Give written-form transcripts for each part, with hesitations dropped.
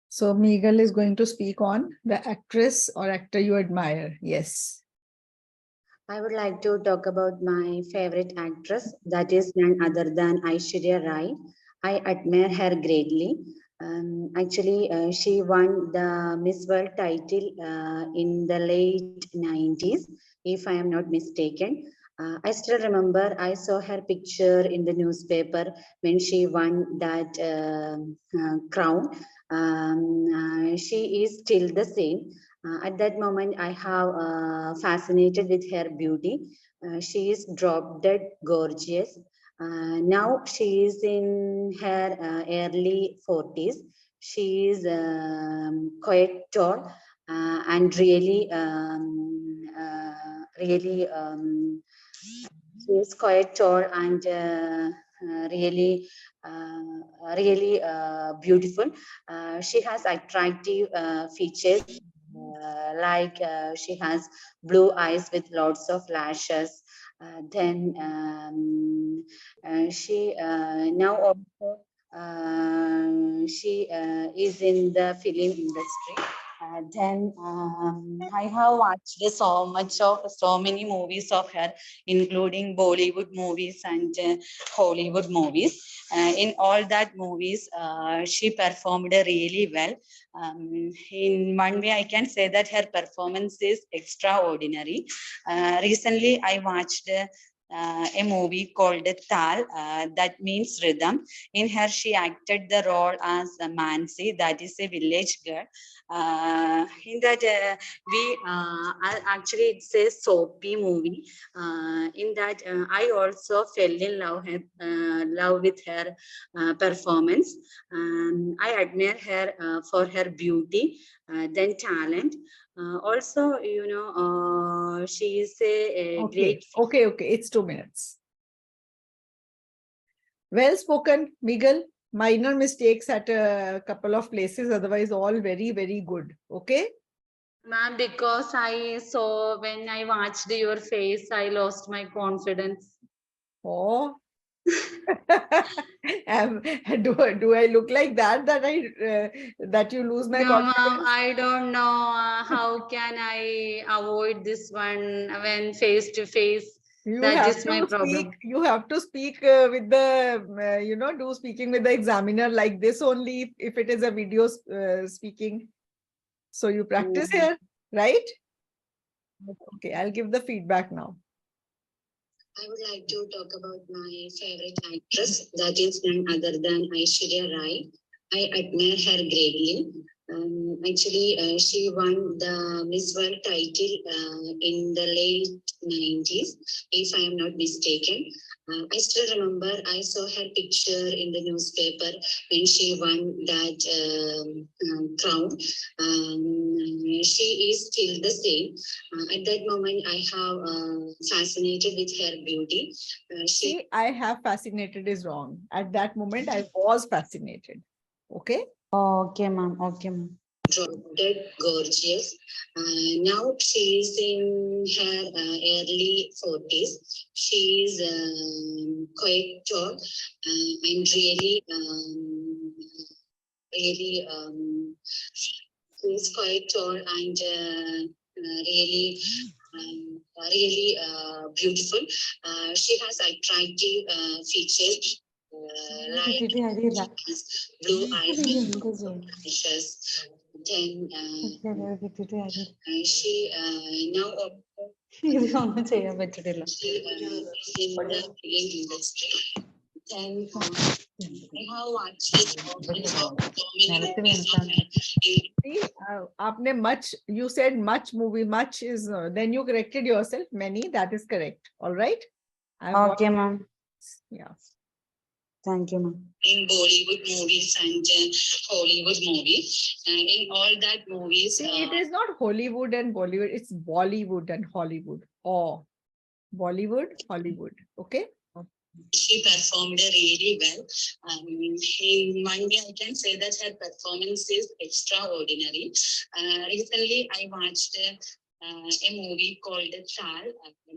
So Megal is going to speak on the actress or actor you admire. Yes. I would like to talk about my favorite actress, that is none other than Aishwarya Rai. I admire her greatly. She won the Miss World title in the late 90s, if I am not mistaken. I still remember I saw her picture in the newspaper when she won that crown. She is still the same. At that moment, I have fascinated with her beauty. She is drop dead gorgeous. Now she is in her early 40s. She is quite tall and she is quite tall and really beautiful. She has attractive features she has blue eyes with lots of lashes. Then she now also she is in the film industry. I have watched so many movies of her, including Bollywood movies and Hollywood movies. In all that movies, she performed really well. In one way, I can say that her performance is extraordinary. Recently, I watched a movie called Tal, that means rhythm. In her, she acted the role as Mansi, that is a village girl. In that, actually, it's a soapy movie. In that, I also fell in love with her performance. I admire her for her beauty, then talent. Also, she is a Okay. great. Okay. It's 2 minutes. Well spoken, Megal. Minor mistakes at a couple of places, otherwise all very, very good. Okay. Ma'am, because I saw when I watched your face, I lost my confidence. Oh. Do I look like that that you lose my No, ma'am, confidence? I don't know how can I avoid this one when face to face. That is my problem. You have to speak with the do speaking with the examiner like this only if it is a video speaking. So you practice here, right? Okay, I'll give the feedback now. I would like to talk about my favorite actress, that is none other than Aishwarya Rai. I admire her greatly. She won the Miss World title in the late 90s, if I am not mistaken. I still remember I saw her picture in the newspaper when she won that crown. She is still the same. At that moment, I have fascinated with her beauty. See, I have fascinated is wrong. At that moment, I was fascinated. Okay? Okay, ma'am. Okay, ma'am. Dead gorgeous. Now she is in her early 40s. She is quite tall and she is quite tall and beautiful. She has attractive features blue eyes with lashes. Then she now ഇതൊന്നും ചെയ്യാൻ പറ്റില്ല. She is in the film industry. Then I have watched आपने much, you said much movie, much is, then you corrected yourself, many, that is correct. All right. Okay, ma'am. Yeah. Thank you, ma'am. In Bollywood movies and Hollywood movies, in all that movies. See, it is not Hollywood and Bollywood, it's Bollywood and Hollywood. Oh, Bollywood, Hollywood. Okay. She performed really well. In one way, I can say that her performance is extraordinary. Recently, I watched a movie called Chal,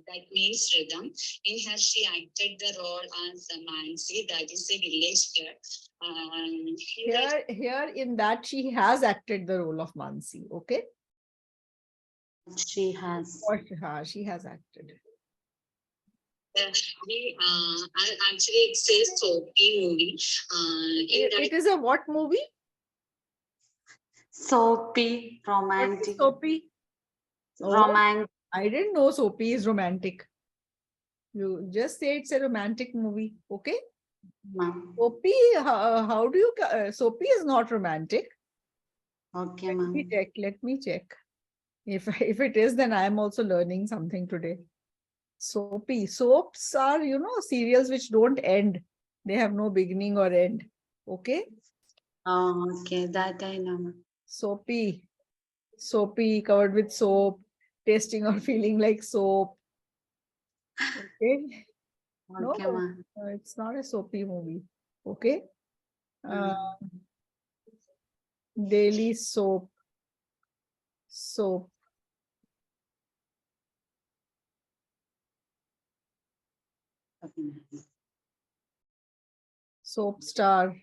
that means rhythm. In her, she acted the role as Mansi, that is a village girl. Here in that she has acted the role of Mansi. Okay. She has. Or she has acted. Actually, it's a soapy movie. It is a what movie? Soapy, What is romantic. soapy? Oh, Romantic. I didn't know soapy is romantic. You just say it's a romantic movie. Okay. Ma'am. Soapy, how do you, soapy is not romantic. Okay, Let me ma'am. check. Let me check. If it is, then I am also learning something today. Soapy. Soaps are, serials which don't end. They have no beginning or end. Okay. Oh, okay, that I know, ma'am. Soapy. Soapy, covered with soap, tasting or feeling like soap. Okay. No, Okay, ma'am. it's not a soapy movie. Okay. Uh, daily soap. Soap. Okay, ma'am. Soap star.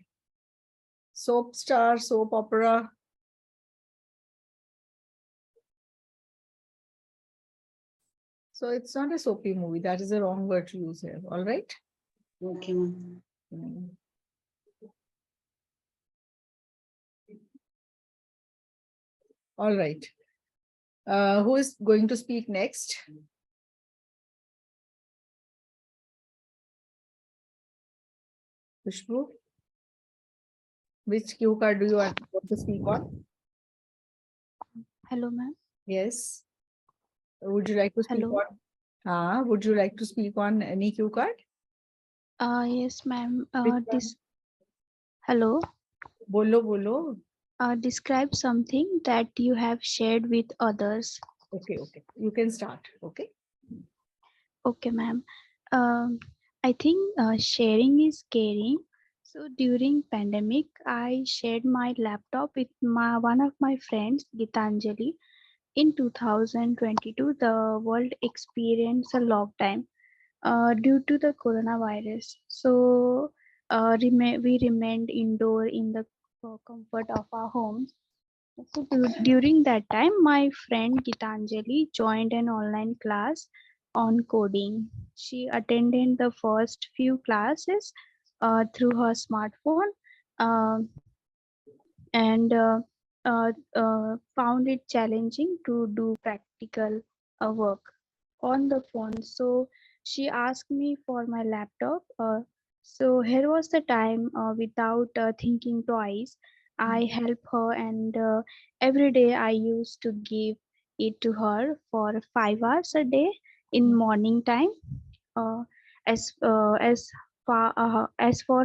Soap star, soap opera. So it's not a soapy movie. That is the wrong word to use here. All right. Okay, ma'am. Mm. All right. Who is going to speak next? Khushbu? Which cue card do you want to speak on? Hello, ma'am. Yes. Would you like to speak Hello. on? Would you like to speak on any cue card? Yes, ma'am. Which one? Hello. Bolo, bolo. Describe something that you have shared with others. Okay, okay. You can start. Okay. Okay, ma'am. Um, I think sharing is caring. So during pandemic, I shared my laptop with one of my friends, Gitanjali. In 2022, the world experienced a lockdown due to the coronavirus. So we remained indoor in the comfort of our homes. So during that time, my friend Gitanjali joined an online class on coding. She attended the first few classes through her smartphone. Um and found it challenging to do practical work on the phone. So she asked me for my laptop. So here was the time without thinking twice. I helped her, and every day I used to give it to her for 5 hours a day in morning time. Uh, as for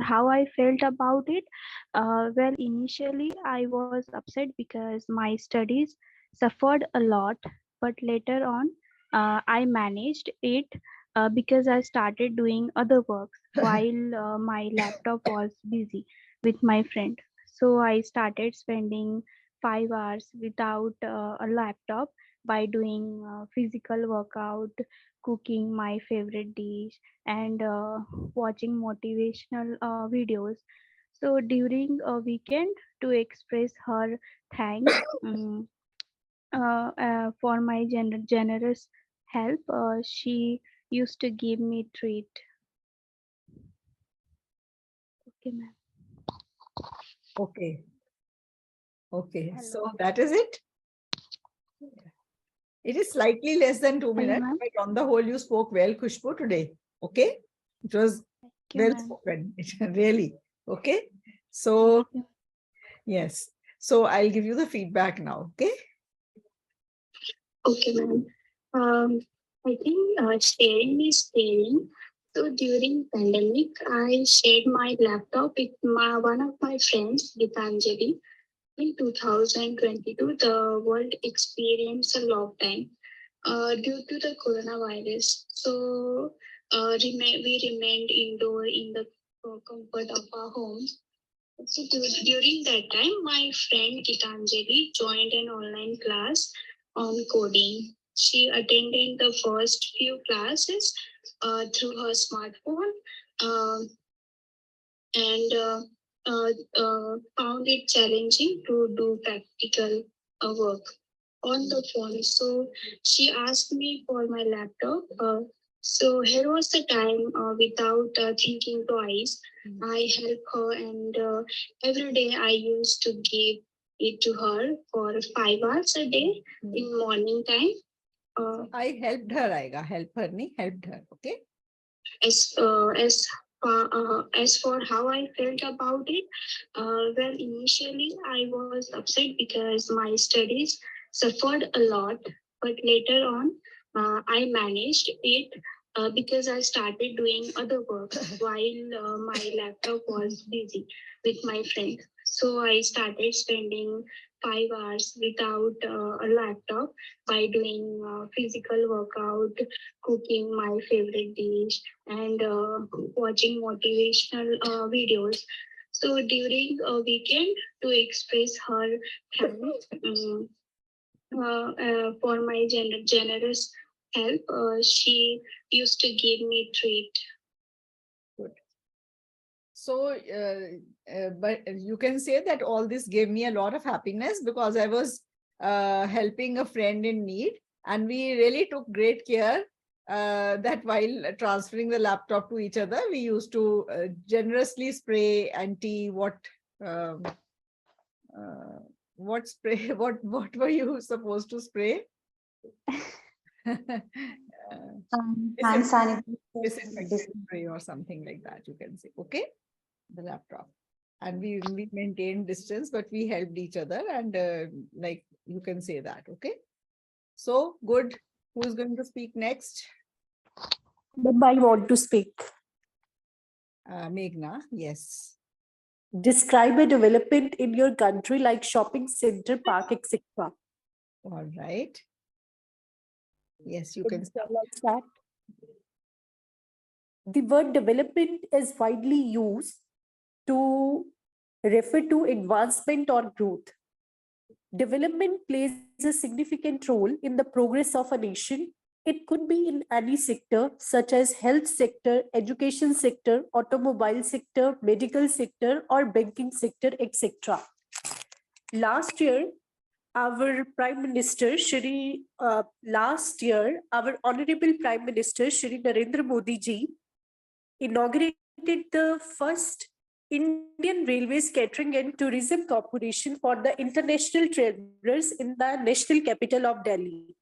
how I felt about it, well, initially I was upset because my studies suffered a lot, but later on I managed it because I started doing other works while my laptop was busy with my friend. So I started spending 5 hours without a laptop by doing physical workout, cooking my favorite dish, and watching motivational videos. So during a weekend, to express her thanks for my generous help, she used to give me treat. Okay, ma'am. Okay. Okay. So Hello. that is it. It is slightly less than 2 minutes, Hello, ma'am. but on the whole, you spoke well, Khushbu, today. Okay. It was Thank you, well ma'am. spoken. Really. Okay. So, Thank you. yes. So I'll give you the feedback now. Okay. Okay, ma'am. Um, I think sharing is caring. So during pandemic, I shared my laptop with one of my friends, Gitanjali. In 2022, the world experienced a lockdown due to the coronavirus. So we remained indoor in the comfort of our homes. So during that time, my friend Gitanjali joined an online class on coding. She attended the first few classes through her smartphone um, and found it challenging to do practical work on the phone. So she asked me for my laptop. So here was the time without thinking twice. I helped her, and every day I used to give it to her for 5 hours a day in morning time. I helped her, Aiga. Help her, nahi, helped her. Okay. As uh, as as for how I felt about it, well, initially I was upset because my studies suffered a lot, but later on I managed it because I started doing other work while my laptop was busy with my friend. So I started spending 5 hours without a laptop by doing physical workout, cooking my favorite dish, and watching motivational videos. So during a weekend, to express her thanks for my generous help, she used to give me treat. Good. So, but you can say that all this gave me a lot of happiness because I was helping a friend in need, and we really took great care that while transferring the laptop to each other, we used to generously spray um, uh, what spray, what were you supposed to spray? Hand Disinfectant sanitizer. spray or something like that, you can say. Okay, the laptop. And we maintained distance, but we helped each other, and like you can say that. Okay, so good. Who's going to speak next? I want to speak. Meghna, yes. Describe a development in your country like shopping center, park, etc. All right. Yes, you Can can you start. tell us that? The word development is widely used to refer to advancement or growth. Development plays a significant role in the progress of a nation. It could be in any sector, such as health sector, education sector, automobile sector, medical sector, or banking sector, etc. Last year, our Prime Minister, our Honorable Prime Minister, Shri Narendra Modi ji, inaugurated the first Indian Railways Catering and Tourism Corporation for the international travelers in the national capital of Delhi.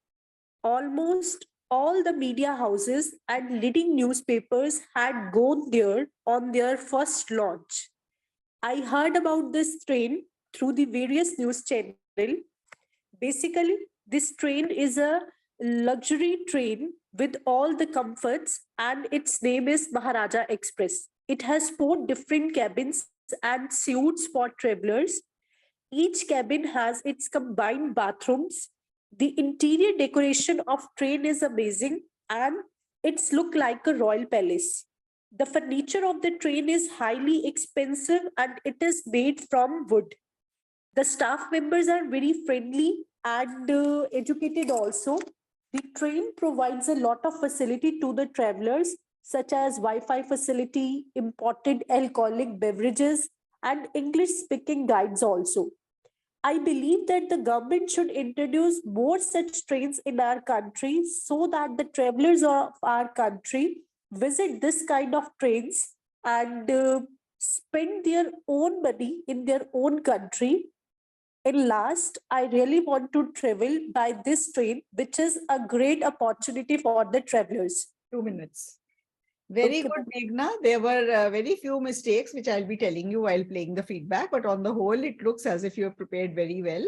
Almost all the media houses and leading newspapers had gone there on their first launch. I heard about this train through the various news channels. Basically, this train is a luxury train with all the comforts, and its name is Maharaja Express. It has 4 different cabins and suites for travelers. Each cabin has its combined bathrooms. The interior decoration of train is amazing, and it's look like a royal palace. The furniture of the train is highly expensive and it is made from wood. The staff members are very friendly and educated also. The train provides a lot of facility to the travelers, such as Wi-Fi facility, imported alcoholic beverages, and English speaking guides also. I believe that the government should introduce more such trains in our country so that the travelers of our country visit this kind of trains and spend their own money in their own country. And last, I really want to travel by this train, which is a great opportunity for the travelers. 2 minutes. Very Okay. good, Meghna. There were very few mistakes, which I'll be telling you while playing the feedback. But on the whole, it looks as if you have prepared very well.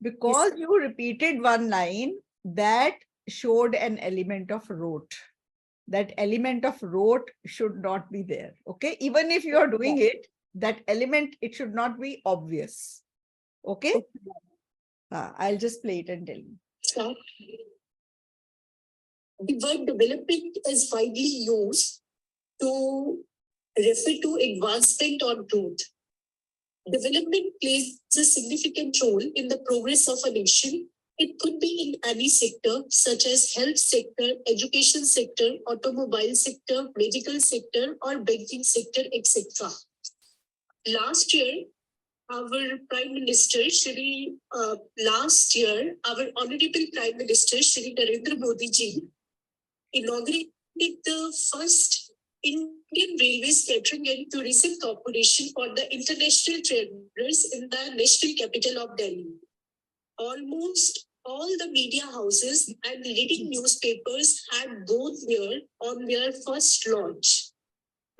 Because you repeated one line that showed an element of rote. That element of rote should not be there. Okay. Even if you are doing it, that element, it should not be obvious. Okay. I'll just play it and tell you. So, the word development is widely used to refer to advancement or growth. Development plays a significant role in the progress of a nation. It could be in any sector, such as health sector, education sector, automobile sector, medical sector, or banking sector, etc. Last year, our Prime Minister, our Honorable Prime Minister, Shri Narendra Modi ji, inaugurated the first Indian Railways Catering and Tourism Corporation for the international travelers in the national capital of Delhi. Almost all the media houses and leading newspapers had gone there on their first launch.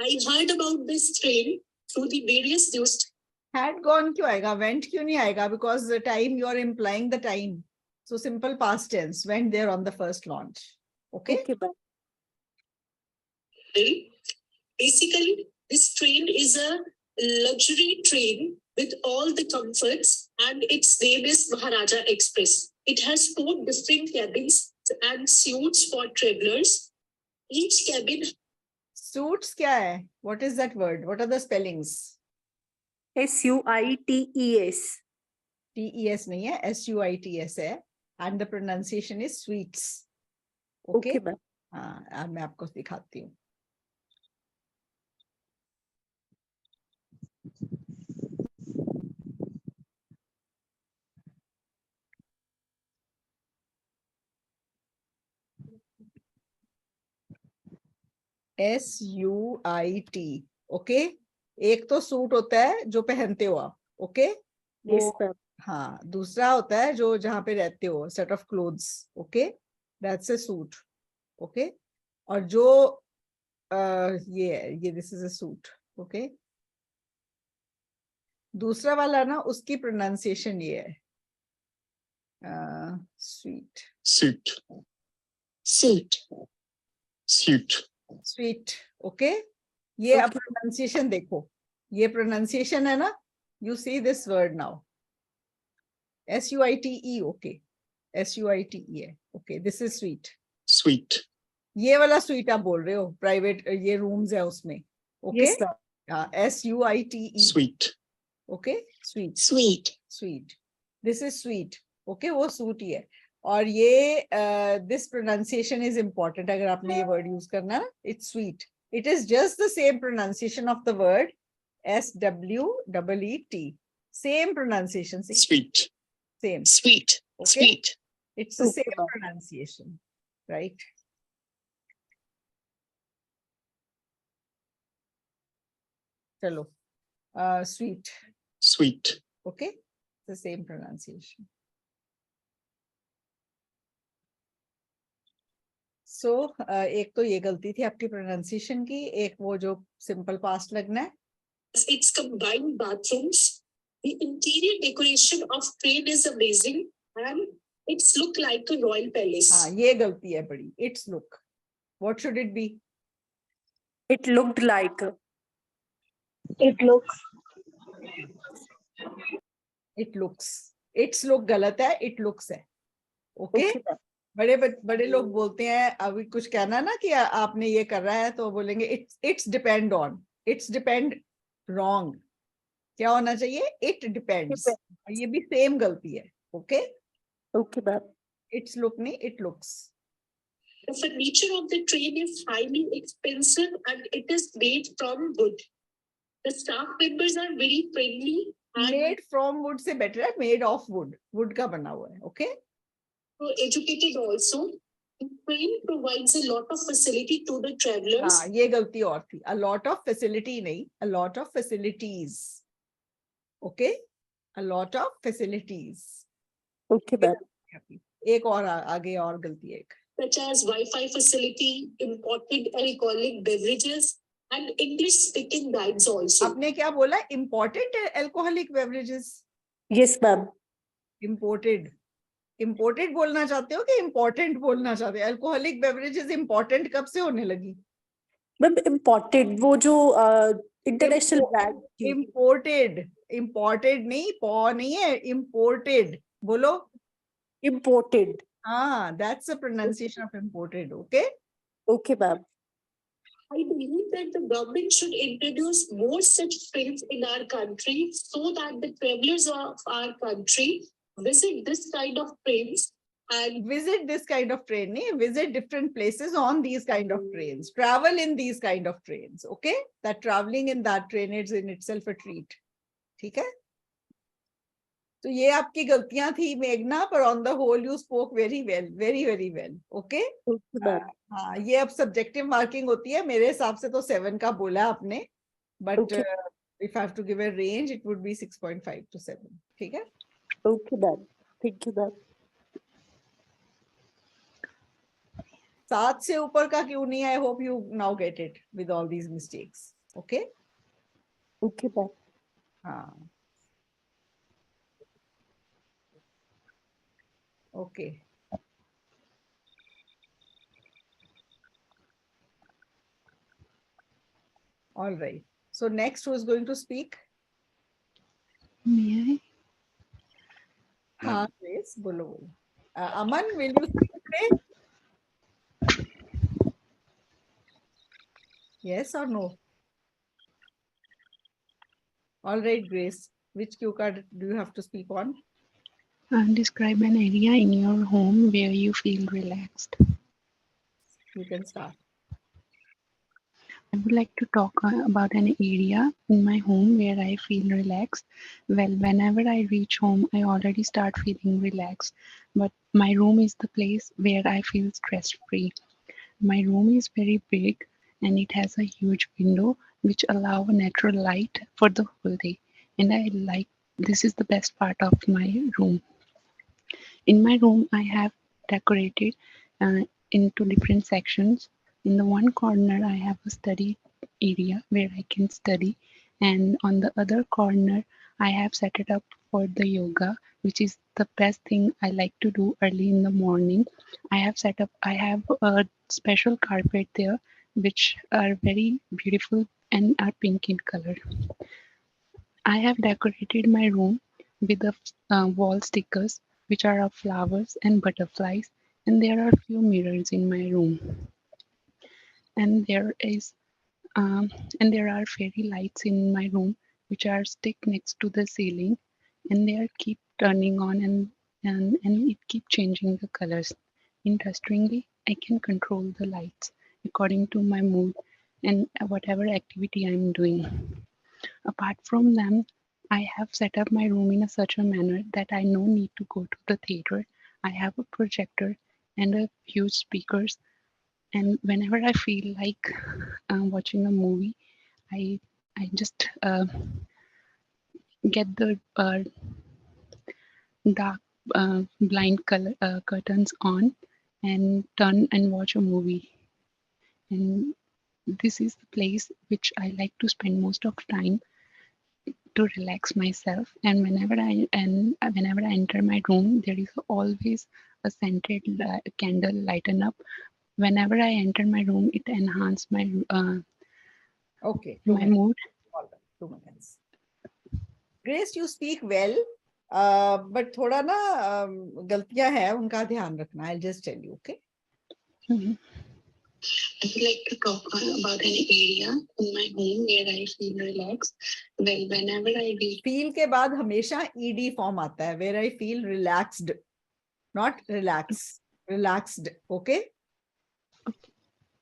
I heard about this train through the various news. Had gone क्यों आएगा? Went क्यों नहीं आएगा? Because the time you are implying the time. So simple past tense, went there on the first launch. Okay. Okay, bye. Basically, this train is a luxury train with all the comforts, and its name is Maharaja Express. It has 4 different cabins and suites for travelers. Each cabin. Suits क्या है? What is that word? What are the spellings? SUITES. TES नहीं है, SUITS है. And the pronunciation is sweets. Okay. Okay, हाँ, अब मैं आपको दिखाती हूँ. SUIT. ओके. एक तो सूट होता है जो पहनते हो आप. ओके. Yes, ma'am. हाँ, दूसरा होता है जो जहाँ पे रहते हो, set of clothes. Okay, that's a suit. Okay. और जो ये this is a suit. Okay. दूसरा वाला ना, उसकी प्रोनाउंसिएशन ये है sweet. Suit. Suit. Suit. Sweet. Okay. ये अब प्रोनाउंसिएशन देखो. ये प्रोनाउंसिएशन है ना. You see this word now. SUITE. Okay. SUITE है. Okay. This is sweet. Sweet. ये वाला स्वीट आप बोल रहे हो, प्राइवेट ये रूम्स है उसमें. Okay. Yes, ma'am. SUITE. Sweet. Okay. Sweet. Sweet. Sweet. This is sweet. Okay. वो सूट ही है. और ये दिस प्रोनाउंसिएशन इज इंपॉर्टेंट. अगर आपने ये वर्ड यूज करना है, it's sweet. It is just the same pronunciation of the word SWEET. Same pronunciation. Sweet. Same. Sweet. Okay. Sweet. It's the Okay, same ma'am. pronunciation, right? Chalo. Sweet. Sweet. Okay. The same pronunciation. So एक तो ये गलती थी आपकी pronunciation की. एक वो जो simple past लगना है. Its combined bathrooms. The interior decoration of train is amazing, and it's look like a royal palace. हाँ, ये गलती है बड़ी. Its look. What should it be? It looked like. It looks. It looks. Its look गलत है. It looks है. Okay. Okay, ma'am. बड़े लोग बोलते हैं, अभी कुछ कहना ना कि आपने ये कर रहा है, तो बोलेंगे it's depend on. It's depend wrong. क्या होना चाहिए? It depends. और ये भी सेम गलती है. Okay. Okay, ma'am. It's look नहीं, it looks. The furniture of the train is highly expensive, and it is made from wood. The staff members are very friendly and Made from wood से better है made of wood. Wood का बना हुआ है. Okay. educated also. The train provides a lot of facility to the travelers. हाँ, ये गलती और थी. A lot of facility नहीं, a lot of facilities. Okay. A lot of facilities. Okay, ma'am. एक और आगे और गलती है एक. Such as Wi-Fi facility, imported alcoholic beverages, and English-speaking guides also. आपने क्या बोला? Imported alcoholic beverages. Yes, ma'am. Imported. Imported बोलना चाहते हो कि important बोलना चाहते हो? Alcoholic beverages important कब से होने लगी? Ma'am, imported वो जो international brand थी. Imported. Imported नहीं, पौ नहीं है. Imported. बोलो. Imported. हाँ, that's the pronunciation of imported. Okay. Okay, ma'am. I believe that the government should introduce more such trains in our country so that the travelers of our country Visit this kind of trains and Visit this kind of train, visit different places on these kind of trains, travel in these kind of trains. Okay, that traveling in that train is in itself a treat. ठीक है? तो ये आपकी गलतियां थी मेघना, पर on the whole you spoke very well, very well. Okay, हाँ, ये अब सब्जेक्टिव मार्किंग होती है. मेरे हिसाब से तो 7 का बोला आपने, but if I have to give a range it would be 6.5 to 7. ठीक है? Okay, ma'am. Thank you, ma'am. 7 से ऊपर का क्यों नहीं? I hope you now get it with all these mistakes. Okay, Okay, ma'am. हाँ, okay. All right. So next, who is going to speak? May I? हाँ, Grace, बोलो. Aman, will you speak today? Yes or no? All right, Grace. Which cue card do you have to speak on? Describe an area in your home where you feel relaxed. You can start. I would like to talk about an area in my home where I feel relaxed. Well, whenever I reach home, I already start feeling relaxed. But my room is the place where I feel stress free. My room is very big and it has a huge window which allow natural light for the whole day. And I like this is the best part of my room. In my room, I have decorated into different sections. In the one corner, I have a study area where I can study, and on the other corner, I have set it up for the yoga, which is the best thing I like to do early in the morning. I have a special carpet there, which are very beautiful and are pink in color. I have decorated my room with the wall stickers, which are of flowers and butterflies, and there are few mirrors in my room. And there is and there are fairy lights in my room, which are stick next to the ceiling, and they are keep turning on and it keep changing the colors. Interestingly, I can control the lights according to my mood and whatever activity I'm doing. Apart from them, I have set up my room in such a manner that I no need to go to the theater. I have a projector and a huge speakers, and whenever I feel like watching a movie, I just get the dark blind color curtains on and turn and watch a movie. And this is the place which I like to spend most of time to relax myself. And whenever I enter my room, there is always a scented candle lighten up. Whenever I enter my room, it enhances Okay, my mood. All right, 2 minutes. Grace, you speak well, but थोड़ा ना गलतियां हैं, उनका ध्यान रखना. I'll just tell you, okay? Mhm. I would like to talk about an area in my home where I feel relaxed. Well, whenever I reach Feel के बाद हमेशा ed form आता है. Where I feel relaxed, not relax. Relaxed, okay?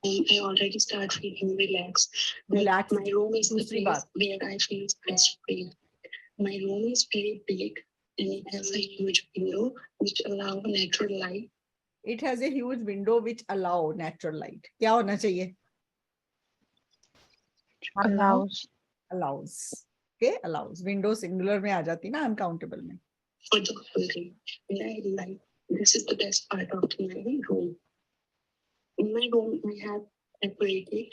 home, I already start feeling relaxed. Relaxed. My room is the दूसरी place बात. where I feel stress free. My room is very big and it has a huge window which allow natural light. It has a huge window which allow natural light. क्या होना चाहिए? Allows. Allows. Okay, allows. Window singular में आ जाती ना, uncountable में. For the whole day. And I like this is the best part of my room. In my room, I have decorated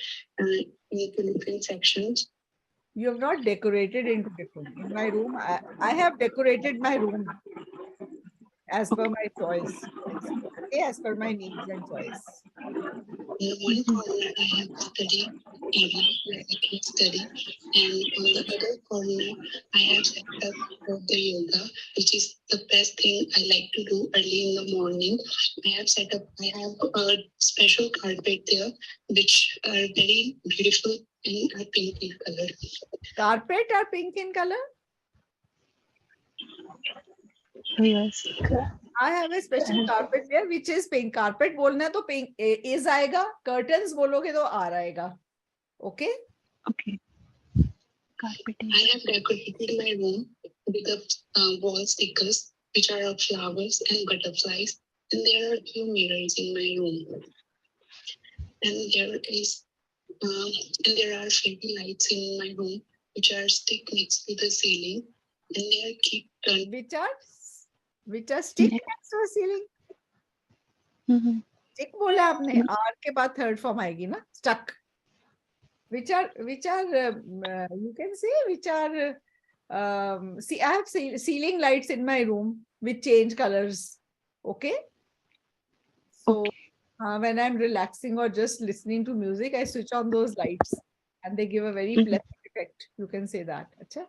into different sections. You have not decorated into different. In my room, I have decorated my room as per my choice. Okay, as per my needs and choice. In one corner, I have a study area where I can study, and on the other corner, I have set up for the yoga, which is the best thing I like to do early in the morning. I have a special carpet there, which are very beautiful and are pink in color. Carpet are pink in color? Yes. I have a special carpet here which is pink. Carpet बोलना है तो pink is आएगा. Curtains बोलोगे तो R आएगा. Okay? Okay. Carpeting. I have decorated my room with the wall stickers, which are of flowers and butterflies, and there are a few mirrors in my room. And there are fairy lights in my room, which are stick next to the ceiling, and they are keep turning. Which are stick Next. next to the ceiling. Mhm. Stick बोला आपने. R के बाद third form आएगी ना. Stuck. Which are you can say which are see, I have ceiling lights in my room which change colors. Okay. So when I'm relaxing or just listening to music, I switch on those lights and they give a very pleasant effect. You can say that. Acha?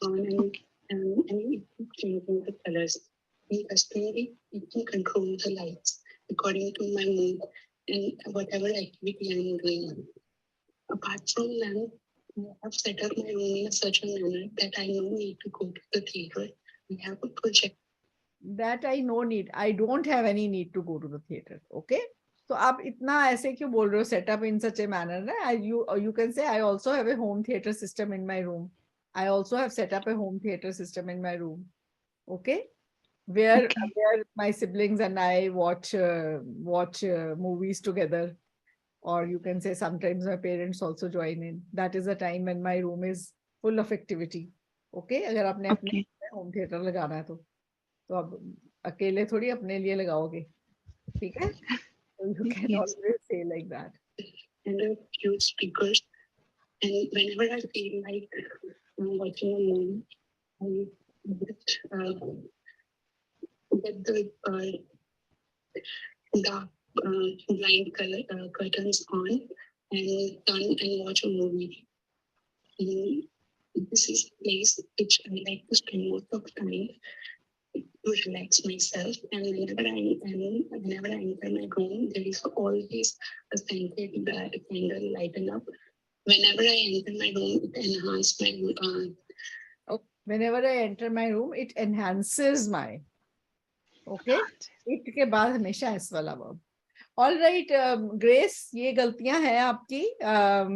And it keep changing the colors. And personally, it can control the lights according to my mood and whatever activity I'm doing. Apart from that, I have set up my room in such a manner that I no need to go to the theater. We have a project. That I no need. I don't have any need to go to the theater. Okay. So आप इतना ऐसे क्यों बोल रहे हो set up in such a manner ना? You can say I also have a home theater system in my room. I also have set up a home theater system in my room. Okay. Where my siblings and I watch movies together. Or you can say sometimes my parents also join in. That is a time when my room is full of activity. Okay. अगर आपने अपने home theater लगाना है तो अब अकेले थोड़ी अपने लिए लगाओगे. ठीक है? So you can always say like that. And a few speakers. And whenever I feel like I'm watching a movie, I get the dark blind color curtains on and turn and watch a movie. And this is a place which I like to spend most of the time to relax myself. And whenever I enter my room, there is always a scented candle lighten up. Whenever I enter my room, it enhances my. Whenever I enter my room, it enhances my. Okay. It के बाद हमेशा S वाला verb. All right, Grace, ये गलतियां हैं आपकी,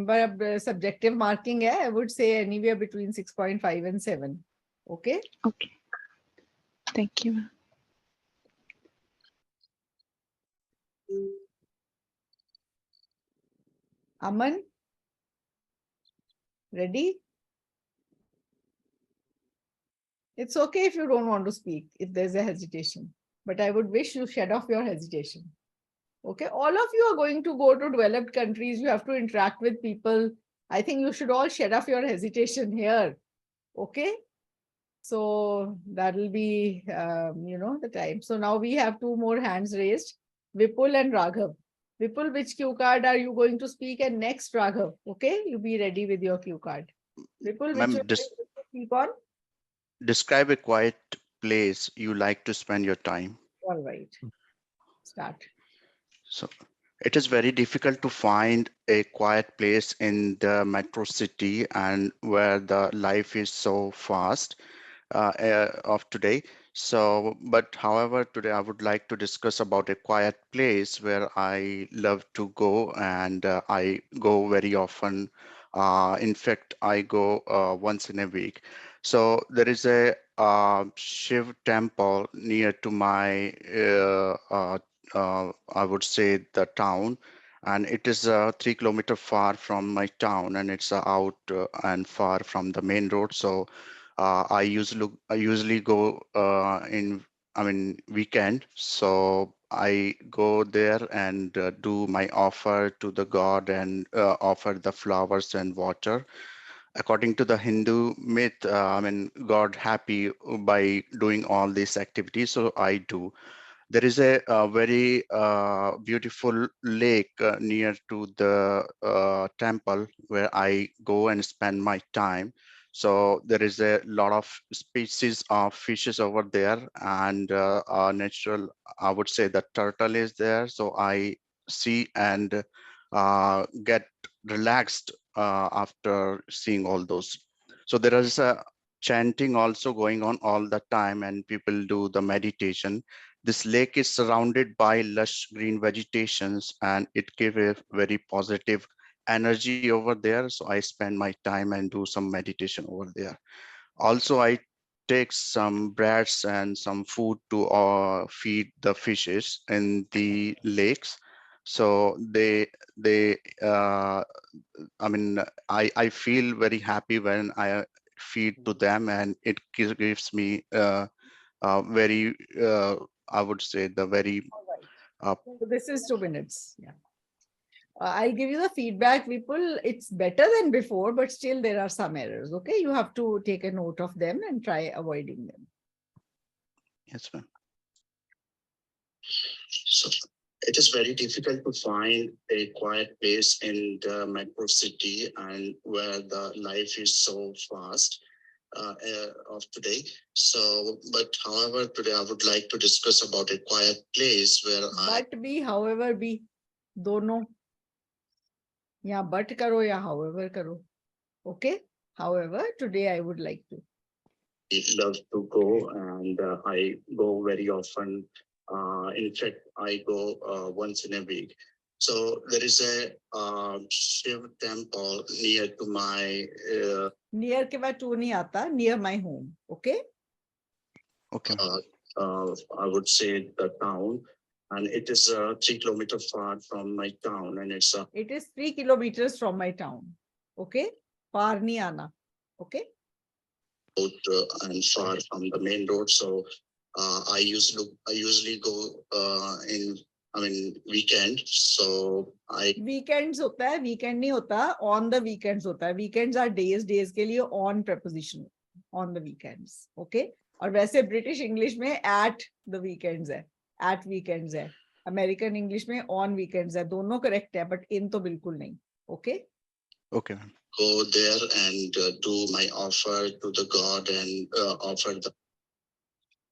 but subjective marking है. I would say anywhere between 6.5 and 7. Okay. Okay. Thank you. Aman, ready? It's okay if you don't want to speak, if there's a hesitation, but I would wish you shed off your hesitation. Okay, all of you are going to go to developed countries. You have to interact with people. I think you should all shed off your hesitation here. Okay, so that will be, the time. So now we have 2 more hands raised, Vipul and Raghav. Vipul, which cue card are you going to speak? And next, Raghav. Okay, you be ready with your cue card. Vipul, which you speak on? Describe a quiet place you like to spend your time. All right. Start. So it is very difficult to find a quiet place in the metro city and where the life is so fast of today. So, but however, today I would like to discuss about a quiet place where I love to go, and I go very often. In fact, I go once in a week. So there is a Shiv temple near to my, I would say, the town, and it is 3 kilometers far from my town, and it's out and far from the main road. So I usually go weekend. So I go there and do my offer to the god and offer the flowers and water. According to the Hindu myth, God happy by doing all these activities. So I do. There is a very beautiful lake near to the temple where I go and spend my time. So there is a lot of species of fishes over there, and natural, I would say, the turtle is there. So I see and get relaxed after seeing all those. So there is a chanting also going on all the time, and people do the meditation. This lake is surrounded by lush green vegetations, and it gives a very positive energy over there. So I spend my time and do some meditation over there. Also, I take some breads and some food to feed the fishes in the lakes. So they I mean, I feel very happy when I feed to them, and it gives me very, I would say, the very, All right. uh, So this is 2 minutes. Yeah. I'll give you the feedback, people. It's better than before, but still there are some errors. Okay. You have to take a note of them and try avoiding them. yes, ma'am. So it is very difficult to find a quiet place in the metro city and where the life is so fast of today. So, but however, today I would like to discuss about a quiet place where But be, however, be. Dono. Yeah, but karo ya however karo. Okay. However, today I would like to. love to go, and I go very often. In fact, I go once in a week. So there is a Shiv temple near to my. Near ke baad tu nahi aata, near my home. Okay. Okay. I would say the town, and it is 3 kilometers far from my town, and it's It is 3 kilometers from my town. Okay. Par nahi aana. Okay. and far from the main road. So I usually go in, I mean, weekend. So I Weekends होता है, weekend नहीं होता, on the weekends होता है. Weekends are days, days के लिए on preposition, on the weekends. Okay. और वैसे British English में at the weekends है, at weekends है. American English में on weekends है. दोनों correct है, but in तो बिल्कुल नहीं. Okay. Okay, ma'am. go there and do my offer to the God and offer the.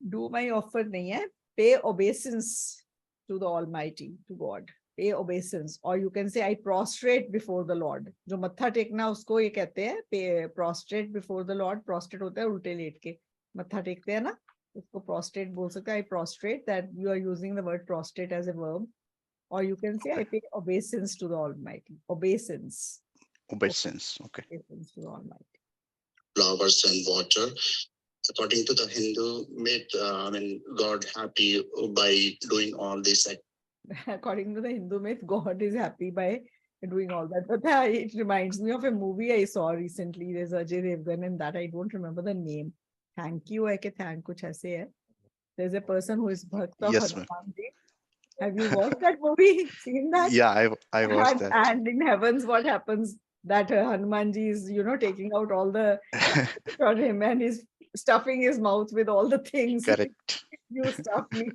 Do my offer नहीं है, pay obeisance to the Almighty, to God. Pay obeisance, or you can say I prostrate before the Lord. जो मत्था टेकना उसको ये कहते हैं, pay prostrate before the Lord. Prostrate होता है उल्टे लेट के मत्था टेकते हैं ना, उसको prostrate बोल सकते हैं. I prostrate, that you are using the word prostrate as a verb, or you can say I pay obeisance to the Almighty. Obeisance. Obeisance. Okay. Obeisance to the Almighty. Flowers and water. According to the Hindu myth, I mean, God happy by doing all this. According to the Hindu myth, God is happy by doing all that. But it reminds me of a movie I saw recently. There's Ajay Devgan in that. I don't remember the name. Thank you. I can thank kuch aise hai. There's a person who is Bhakt of Yes, ma'am. Hanuman Ji. Have you watched that movie? Seen that? Yeah, I watched that. And in heavens, what happens? That Hanumanji is, taking out all the on him and he's stuffing his mouth with all the things. Correct. You stuff me.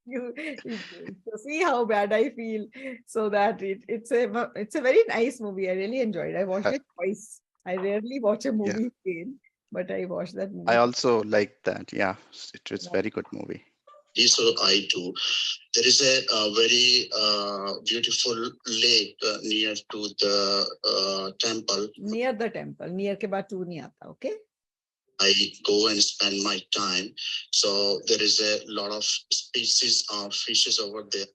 So see how bad I feel. So that it's a very nice movie. I really enjoyed. I watched it twice. I rarely watch a movie again, but I watched that movie. I also like that. Yeah, it was very good movie. So I do. There is a very beautiful lake near to the temple. Near the temple. Near ke baad tu nahi aata. Okay. I go and spend my time. So there is a lot of species of fishes over there.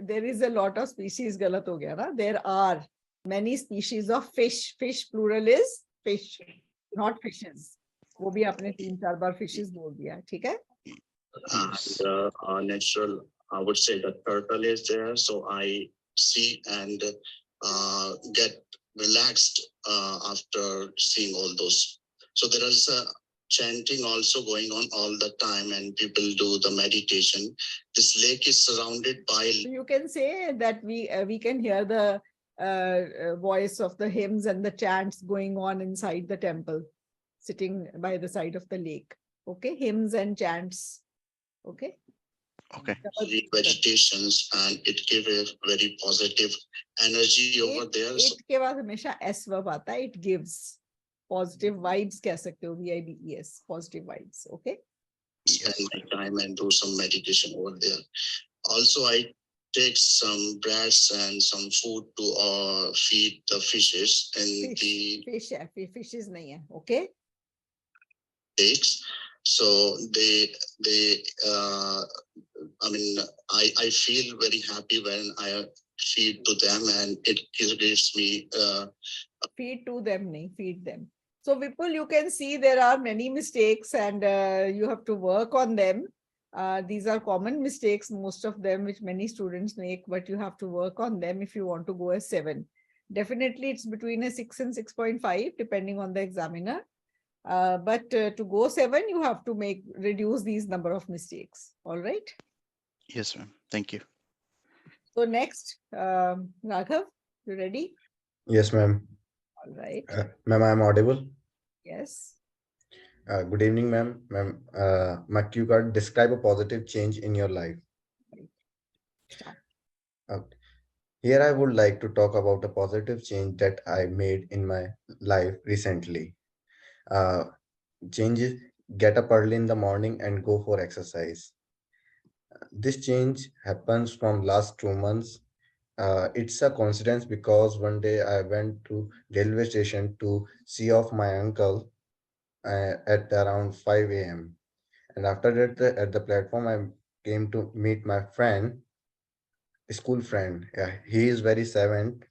There is a lot of species. Galat ho gaya na? There are many species of fish. Fish plural is fish, not fishes. वो भी आपने 3-4 बार fishes बोल दिया, ठीक है? And natural, I would say the turtle is there. So I see and get relaxed after seeing all those. So there is a chanting also going on all the time, and people do the meditation. This lake is surrounded by. So you can say that we can hear the voice of the hymns and the chants going on inside the temple, sitting by the side of the lake. Okay, hymns and chants. Okay. Okay. Vegetations, and it gives a very positive energy over there. It के बाद हमेशा S verb आता है. It gives positive vibes कह सकते हो. VIBES, positive vibes. Okay. Spend my time and do some meditation over there. Also, I take some breads and some food to feed the fishes in the Fishes nahi hai, okay? lakes. So they I mean I feel very happy when I feed to them, and it gives me Feed to them, nahi, feed them. So Vipul, you can see there are many mistakes and you have to work on them. These are common mistakes, most of them which many students make, but you have to work on them if you want to go as 7. Definitely it's between a 6 and 6.5 depending on the examiner. But to go 7, you have to reduce these number of mistakes. All right. Yes, ma'am. Thank you. So next, Raghav, you ready? Yes, ma'am. All right. Ma'am, I am audible. Yes. Good evening, ma'am. Ma'am, my cue card, describe a positive change in your life. Start. Okay. Here I would like to talk about a positive change that I made in my life recently. Uh, Change is get up early in the morning and go for exercise. This change happens from last 2 months. It's a coincidence because one day I went to railway station to see off my uncle at around 5 a.m. And after that, at the platform, I came to meet my friend, school friend. Yeah, he is very seven.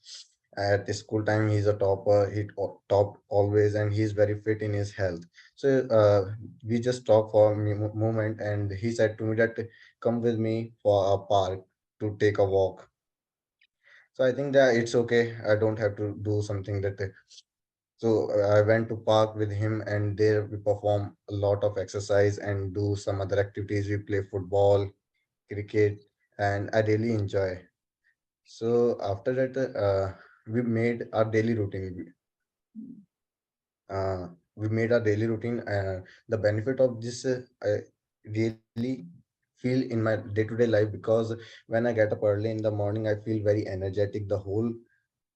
At the school time, he's a topper. He top always, and he's very fit in his health. So we just talked for a moment, and he said to me that come with me for a park to take a walk. So I think that it's okay. I don't have to do something that. So I went to park with him, and there we perform a lot of exercise and do some other activities. We play football, cricket, and I really enjoy. So after that, we made our daily routine. We made our daily routine. The benefit of this, I really feel in my day-to-day life, because when I get up early in the morning, I feel very energetic the whole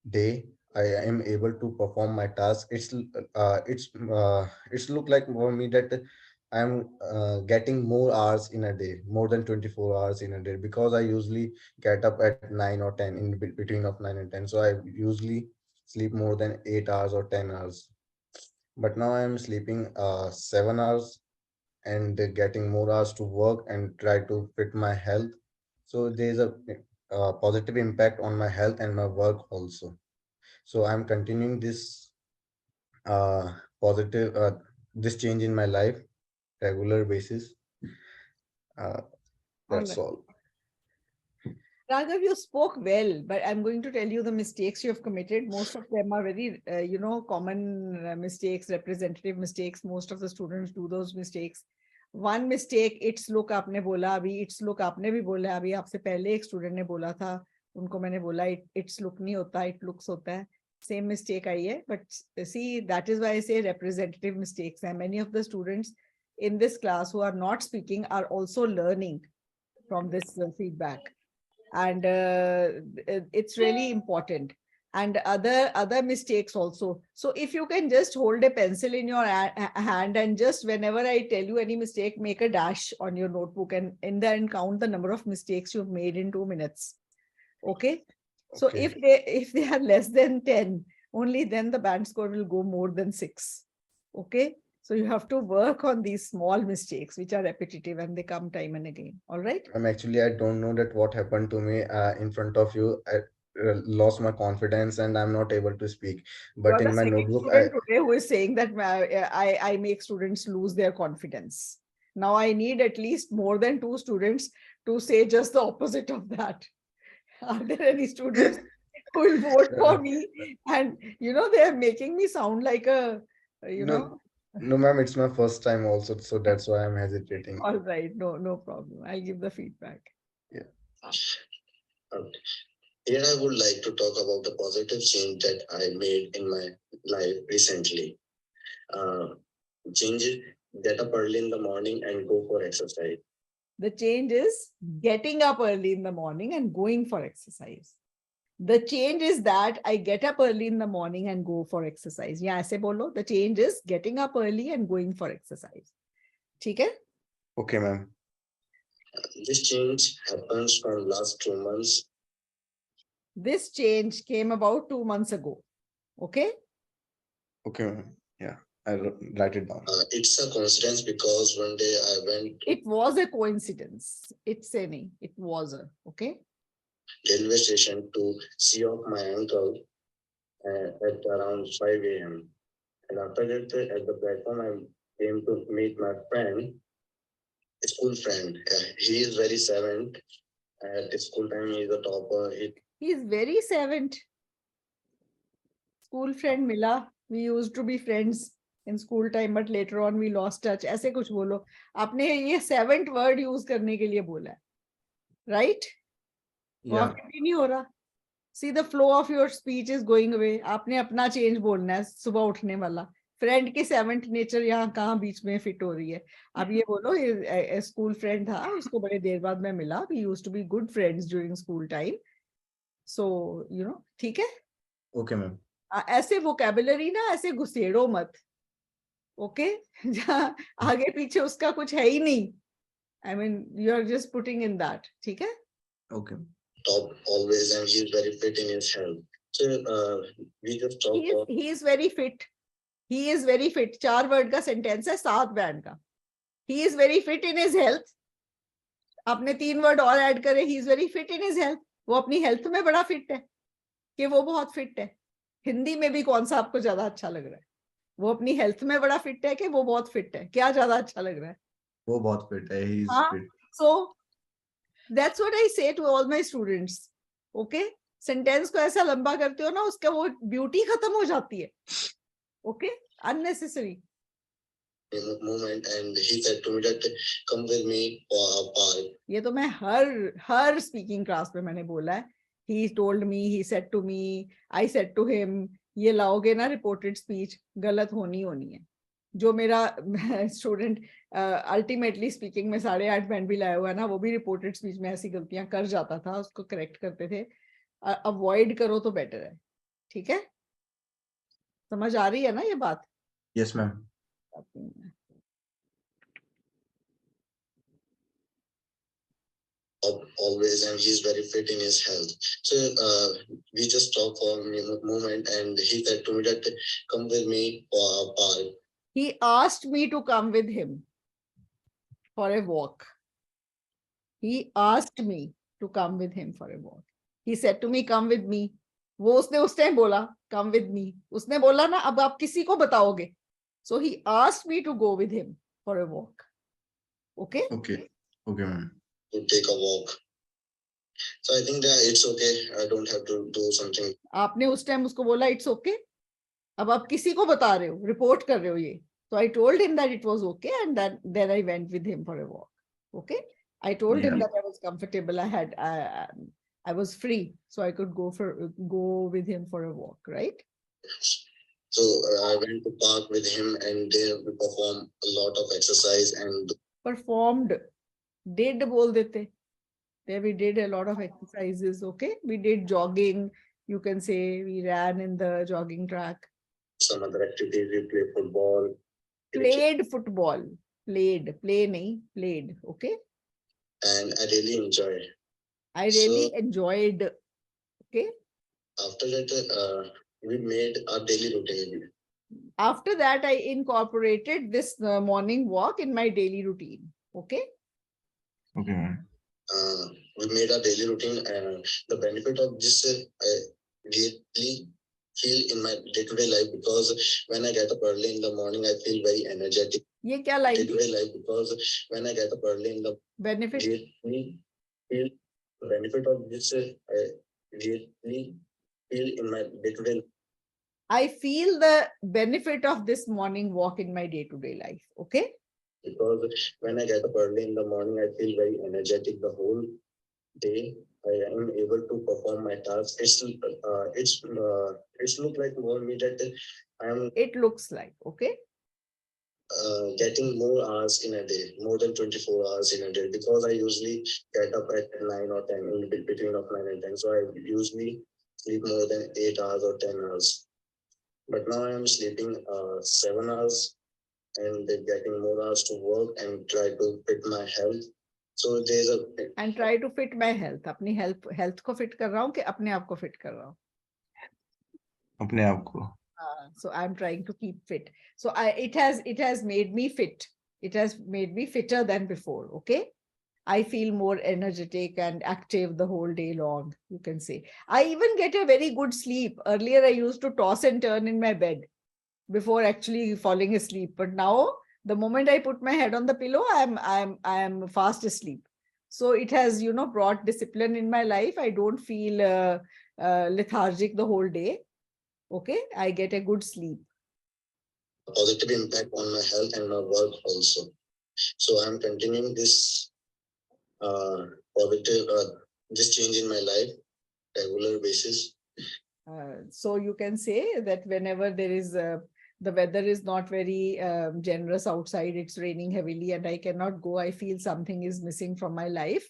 day. I am able to perform my task. It's look like for me that I'm getting more hours in a day, more than 24 hours in a day, because I usually get up at 9 or 10, in between of 9 and 10. So I usually sleep more than 8 hours or 10 hours. But now I'm sleeping 7 hours and getting more hours to work and try to fit my health. So there's a positive impact on my health and my work also. So I'm continuing this uh, positive this change in my life regular basis. uh, All that's right. all. Raghav, you spoke well, but I'm going to tell you the mistakes you have committed. Most of them are very, common mistakes, representative mistakes. Most of the students do those mistakes. One mistake, its look आपने बोला अभी, its look आपने भी बोला अभी, आपसे पहले एक student ने बोला था, उनको मैंने बोला its look नहीं होता, it looks होता है. Same mistake आई है, but see, that is why I say representative mistakes. And many of the students in this class who are not speaking are also learning from this feedback. And it's really important. And other mistakes also. So if you can just hold a pencil in your hand, and just whenever I tell you any mistake, make a dash on your notebook, and in there and count the number of mistakes you've made in 2 minutes. Okay. So Okay. if they are less than 10, only then the band score will go more than 6. Okay. So you have to work on these small mistakes which are repetitive and they come time and again. All right. Actually, I don't know that what happened to me in front of you. I lost my confidence and I'm not able to speak, You but are the in my second notebook student today who is saying that I make students lose their confidence. Now I need at least more than 2 students to say just the opposite of that. Are there any students who will vote for me? And they are making me sound like a, no, no, ma'am, it's my first time also, so that's why I'm hesitating. all right, no problem. I'll give the feedback. Yeah. okay. Here I would like to talk about the positive change that I made in my life recently. Uh, Change it, get up early in the morning and go for exercise. The change is getting up early in the morning and going for exercise. The change is that I get up early in the morning and go for exercise. Yeah, ऐसे बोलो. The change is getting up early and going for exercise. ठीक है? Okay, ma'am. This change happens from last 2 months. This change came about 2 months ago. Okay. Okay, ma'am. Yeah, I'll write it down. It's a coincidence because one day I went It was a coincidence. It's any. It was a. Okay. railway station to see off my uncle at around 5 a.m. And after that, at the platform, I came to meet my friend, a school friend. He is very savant. At school time, he is a topper. He is very savant. School friend Mila. We used to be friends in school time, but later on we lost touch. ऐसे कुछ बोलो. आपने ये savant word use करने के लिए बोला है. Right? Yeah. फिट नहीं हो रहा. See the flow of your speech is going away. आपने अपना चेंज बोलना है सुबह उठने वाला. फ्रेंड की सेवेंथ नेचर यहाँ कहाँ बीच में फिट हो रही है. अब ये बोलो स्कूल फ्रेंड था, उसको बड़े देर बाद मैं मिला. We used to be good friends during school time. So you know, ठीक है. Okay, ma'am. ऐसे वोकेबुलरी ना ऐसे घुसेड़ो मत. ओके. जहाँ आगे पीछे उसका कुछ है ही नहीं. I mean, you are just putting in that. ठीक है. Okay. Top always, and he is very fit in his health. So we just talk. He is very fit. He is very fit. 4 word का sentence है 7 band का. He is very fit in his health. आपने 3 word और add करे. He is very fit in his health. वो अपनी health में बड़ा फिट है कि वो बहुत फिट है. हिंदी में भी कौन सा आपको ज्यादा अच्छा लग रहा है? वो अपनी हेल्थ में बड़ा फिट है कि वो बहुत फिट है? क्या ज्यादा अच्छा लग रहा है? वो बहुत फिट है. He is हाँ. fit. So that's what I say to all my students. Okay? Sentence को ऐसा लंबा करते हो ना, उसका वो ब्यूटी खत्म हो जाती है. Okay? Unnecessary. Moment, and he said to me that come with me park. ये तो मैं हर स्पीकिंग क्लास में मैंने बोला है. He told me, he said to me, I said to him. ये लाओगे ना रिपोर्टेड स्पीच, गलत होनी है. जो मेरा स्टूडेंट अल्टीमेटली स्पीकिंग में 8.5 बैंड भी लाया हुआ है ना, वो भी रिपोर्टेड स्पीच में ऐसी गलतियां कर जाता था, उसको करेक्ट करते थे. अवॉइड करो तो बेटर है. ठीक है. समझ आ रही है ना ये बात? Yes, ma'am. Always, and he's very fit in his health. So we just talked for a moment, and he said to me that come with me park. He asked me to come with him for a walk. He asked me to come with him for a walk. He said to me, come with me. वो उसने उस time बोला come with me. उसने बोला ना, अब आप किसी को बताओगे. So he asked me to go with him for a walk. Okay? Okay. Okay, ma'am. To take a walk. So I think that it's okay. I don't have to do something. आपने उस time उसको बोला it's okay. अब आप किसी को बता रहे हो, रिपोर्ट कर रहे हो ये. So I told him that it was okay, and then I went with him for a walk. Okay? I told him that I was comfortable. I was free, so I could go with him for a walk, right? So I went to park with him, and there we perform a lot of exercise and Performed. Did बोल देते. There we did a lot of exercises. Okay? We did jogging. You can say we ran in the jogging track. some other activities. We play football. Played football. Played. Play nahi. Played. Okay? And I really enjoyed. I really enjoyed. Okay? After that, we made our daily routine. After that, I incorporated this morning walk in my daily routine. Okay? Okay, ma'am. We made our daily routine, and the benefit of this I really feel in my day-to-day life, because when I get up early in the morning, I feel very energetic. ये क्या line थी? Day-to-day life, because when I get up early in the Benefit. really feel the benefit of this I really feel in my day-to-day life. I feel the benefit of this morning walk in my day-to-day life. Okay? Because when I get up early in the morning, I feel very energetic the whole day. I am able to perform my tasks. It's look like more me that I am. It looks like. Okay? Getting more hours in a day, more than 24 hours in a day, because I usually get up at 9 or 10, in between of 9 and 10. So I usually sleep more than 8 hours or 10 hours. But now I am sleeping 7 hours and getting more hours to work and try to fit my health. So there's a and try to fit my health. अपनी health को fit कर रहा हूँ कि अपने आप को fit कर रहा हूँ? अपने आप को. So I'm trying to keep fit. So it has made me fit. It has made me fitter than before. Okay. I feel more energetic and active the whole day long, you can say. I even get a very good sleep. Earlier, I used to toss and turn in my bed before actually falling asleep. But now, the moment I put my head on the pillow, I'm fast asleep. So it has, brought discipline in my life. I don't feel lethargic the whole day. Okay, I get a good sleep. Positive impact on my health and my work also. So I'm continuing this positive this change in my life regular basis. So you can say that whenever there is the weather is not very generous outside, it's raining heavily and I cannot go, I feel something is missing from my life.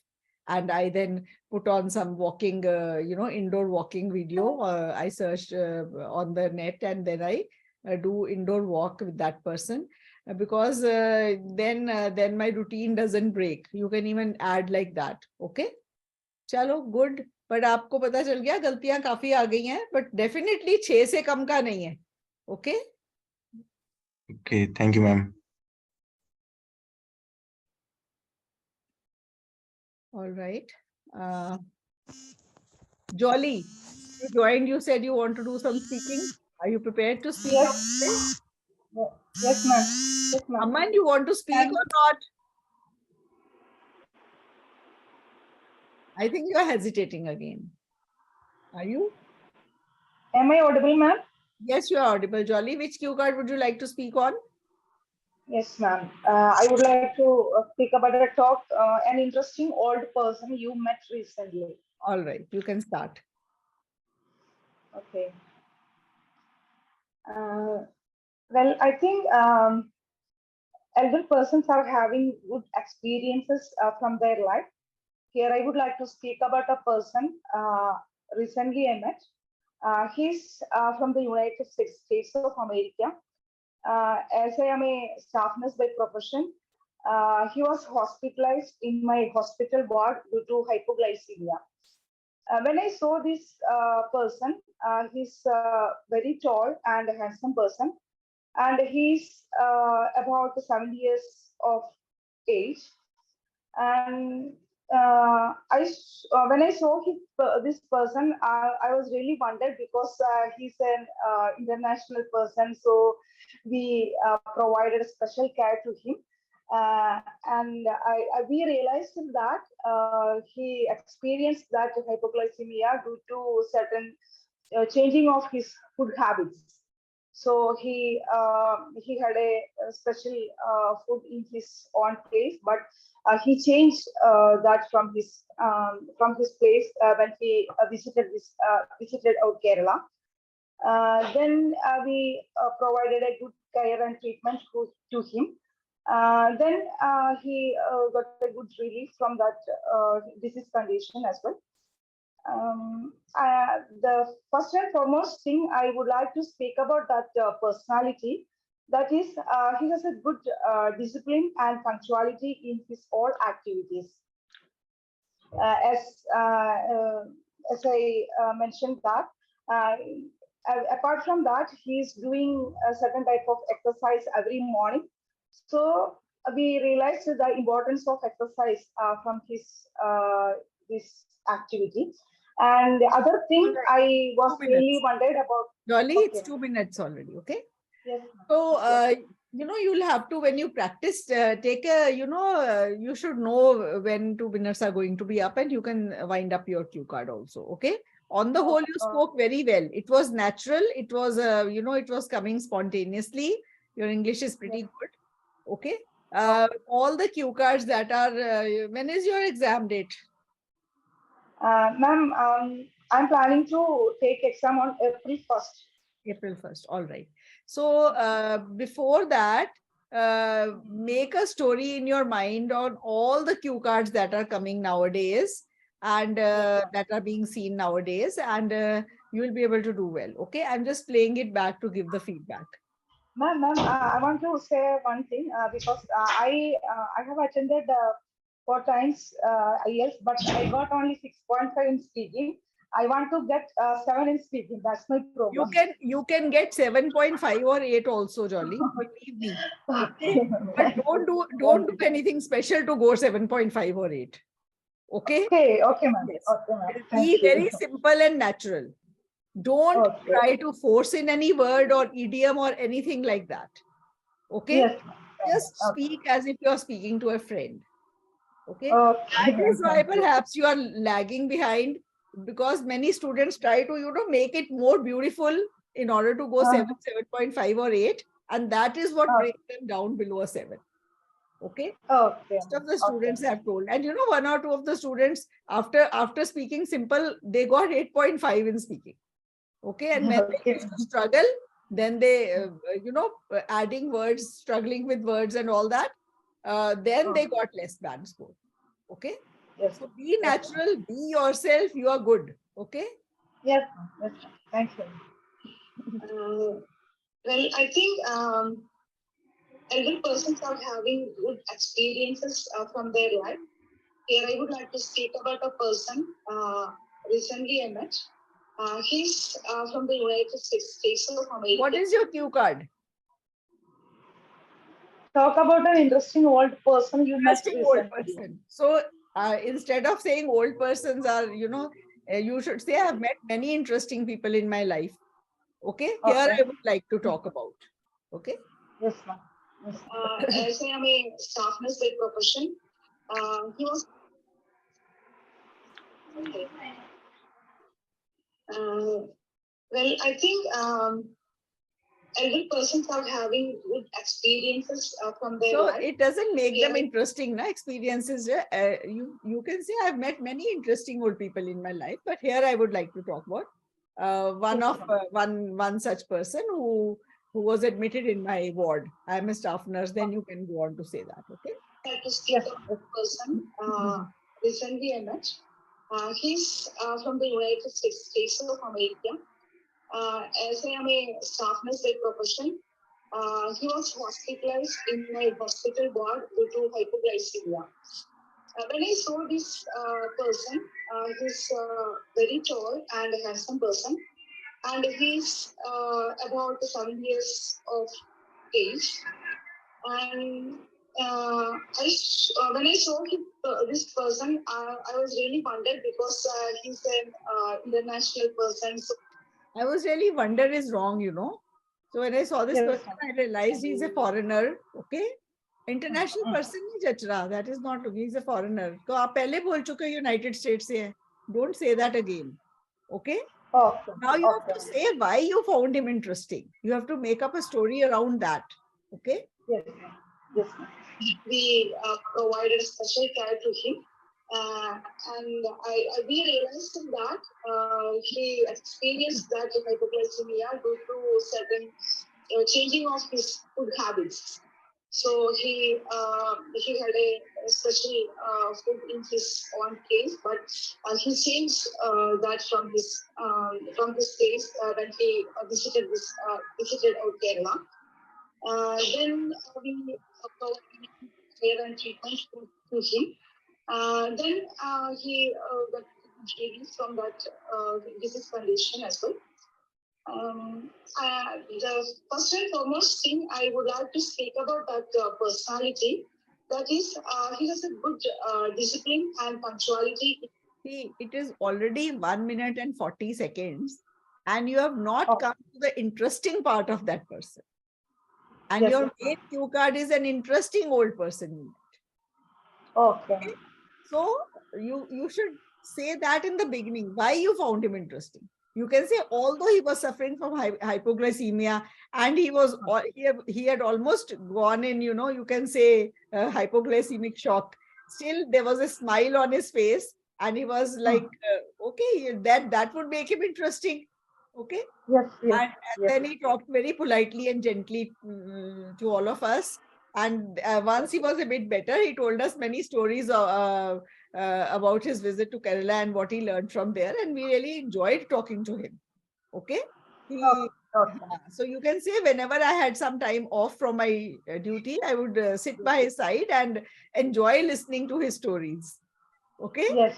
And I then put on some walking, indoor walking video. I searched on the net and then I do indoor walk with that person because then my routine doesn't break. You can even add like that. Okay. चलो good. But आपको पता चल गया गलतियां काफी आ गई हैं but definitely 6 से कम का नहीं है. Okay Okay, thank you, ma'am. All right. Jolly, you joined. You said you want to do some speaking. Are you prepared to speak? Yes. Yes, ma'am. Yes, ma'am. Aman, you want to speak or not? I think you are hesitating again. Are you? Am I audible, ma'am? Yes, you are audible. Jolly, which cue card would you like to speak on? Yes, ma'am. I would like to speak about a talk, an interesting old person you met recently. All right, you can start. Okay. Well, I think elder persons are having good experiences from their life. Here, I would like to speak about a person recently I met. He's from the United States of America. As I am a staff nurse by profession, he was hospitalized in my hospital ward due to hypoglycemia. When I saw this person, he's very tall and a handsome person, and he's about 7 years of age. And when I saw this person, I was really wondered because he's an international person, so we provided special care to him. And we realized that he experienced that hypoglycemia due to certain changing of his food habits. So he had a special food in his own place, but he changed that from his place when he visited our Kerala. Then we provided a good care and treatment to him. Then he got a good relief from that disease condition as well. The first and foremost thing I would like to speak about that personality, that is, he has a good discipline and punctuality in his all activities. As I mentioned that, apart from that, he is doing a certain type of exercise every morning. So we realized the importance of exercise from his this activity. And the other thing I was really wondered about. Jolly, Okay. it's 2 minutes already. Okay. Yes. So, you'll have to, when you practice, take a, you should know when 2 minutes are going to be up and you can wind up your cue card also. Okay. On the whole, you spoke very well. It was natural. It was, it was coming spontaneously. Your English is pretty good. Okay. All the cue cards that are, when is your exam date? Ma'am, I'm planning to take exam on April 1st. April 1st. All right. So before that, make a story in your mind on all the cue cards that are coming nowadays and that are being seen nowadays, and you will be able to do well. Okay. I'm just playing it back to give the feedback. Ma'am, I want to say one thing because I have attended 4 times IELTS, but I got only 6.5 in speaking. I want to get 7 in speaking. That's my problem. You can get 7.5 or 8 also, Jolly. Believe me. Okay. But don't do anything special to go 7.5 or 8. Okay. Okay, ma'am. Yes. Okay, ma'am. Be Thank very you. simple and natural. Don't Okay. try to force in any word or idiom or anything like that. Okay. Yes, ma'am. Just Okay. speak as if you're speaking to a friend. Okay. Okay, That is ma'am. why perhaps you are lagging behind, because many students try to make it more beautiful in order to go 7.5 or 8, and that is what brings them down below a 7. Okay. Okay. Most of the Okay. students have told, and one or two of the students after speaking simple, they got 8.5 in speaking. Okay. And when they used to struggle, then they adding words, struggling with words and all that, then they got less band score. Okay. Yes. So be natural, be yourself, you are good. Okay. Yes, ma'am. Yes, ma'am. Thank you. Well, I think elder persons are having good experiences from their life. Here, I would like to speak about a person recently I met. He's from the United States of America. What is your cue card? Talk about an interesting old person you met Interesting old recently. person. So instead of saying old persons are, you should say I have met many interesting people in my life. Okay. Here I would like to talk about. Okay. Yes, ma'am. Yes, As I am a staff nurse by profession, he was. Okay. Well, I think elder persons are having good experiences from their life. So it doesn't make them interesting, na? Experiences. You can say I've met many interesting old people in my life, but here I would like to talk about one such person who was admitted in my ward. I'm a staff nurse. Then you can go on to say that. Okay. Like to speak of a person recently I met. He's from the United States of America. As I am a staff nurse by profession, he was hospitalized in my hospital ward due to hypoglycemia. When I saw this person, he's very tall and handsome person, and he's about 7 years of age. And when I saw this person, I was really wondered because he's an international person. So I was really wonder is wrong, So when I saw this person, I realized he's a foreigner. Okay. International person नहीं जच रहा. That is not. He's a foreigner. तो आप पहले बोल चुके United States से है. Don't say that again. Okay. Now you have to say why you found him interesting. You have to make up a story around that. Okay. Yes. Yes. We provided special care to him. And we realized that he experienced that hypoglycemia due to certain changing of his food habits. So he had a special food in his own case, but he changed that from his case when he visited out Kerala. Then we provided care and treatment to him. Then he got released from that disease condition as well. The first and foremost thing I would like to speak about that personality, that is, he has a good discipline and punctuality. See, it is already 1 minute and 40 seconds, and you have not come to the interesting part of that person. And your main cue card is an interesting old person. Okay. So you should say that in the beginning, why you found him interesting. You can say, although he was suffering from hypoglycemia and he had almost gone in, you can say hypoglycemic shock. Still, there was a smile on his face, and he was like, okay, that would make him interesting. Okay. Yes. And then he talked very politely and gently to all of us. And once he was a bit better, he told us many stories about his visit to Kerala and what he learned from there. And we really enjoyed talking to him. Okay. Okay. So you can say whenever I had some time off from my duty, I would sit by his side and enjoy listening to his stories. Okay. Yes.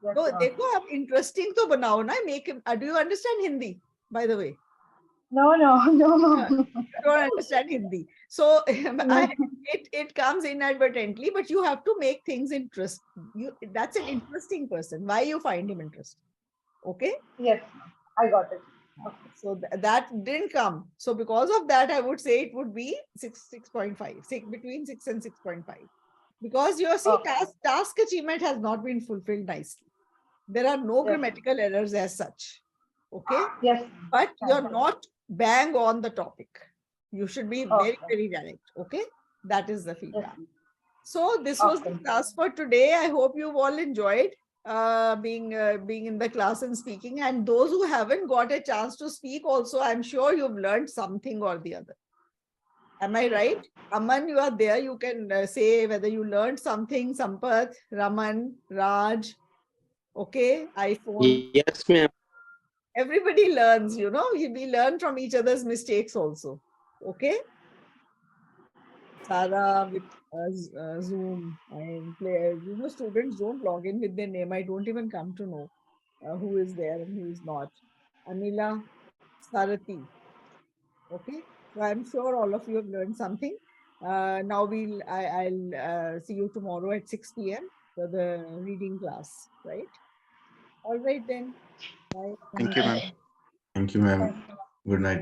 Yes, तो ma'am. देखो आप interesting तो बनाओ ना, make him. Do you understand Hindi, by the way? No, no, no. You don't understand Hindi. So No. it comes inadvertently, but you have to make things interesting. That's an interesting person. Why you find him interesting? Okay. Yes, ma'am. I got it. So that didn't come. So because of that, I would say it would be 6.5, between 6 and 6.5. Because you see, Okay. task achievement has not been fulfilled nicely. There are no Yes. grammatical errors as such. Okay. Yes. But you're Thank you. not bang on the topic. You should be very, Okay. very direct. Okay. That is the Yes. feedback. ma'am. So this was the Okay. class for today. I hope you've all enjoyed being in the class and speaking. And those who haven't got a chance to speak also, I'm sure you've learned something or the other. Am I right? Aman, you are there. You can say whether you learned something. Sampath, Raman, Raj. Okay, iPhone. Yes, ma'am. Everybody learns, we learn from each other's mistakes also. Okay. Sarah with Zoom and play. Students don't log in with their name. I don't even come to know who is there and who is not. Anila, Sarati. Okay. So I'm sure all of you have learned something. Now I'll see you tomorrow at 6 p.m. for the reading class, right? All right then. Bye. Thank you, ma'am. Thank you, ma'am. Good night.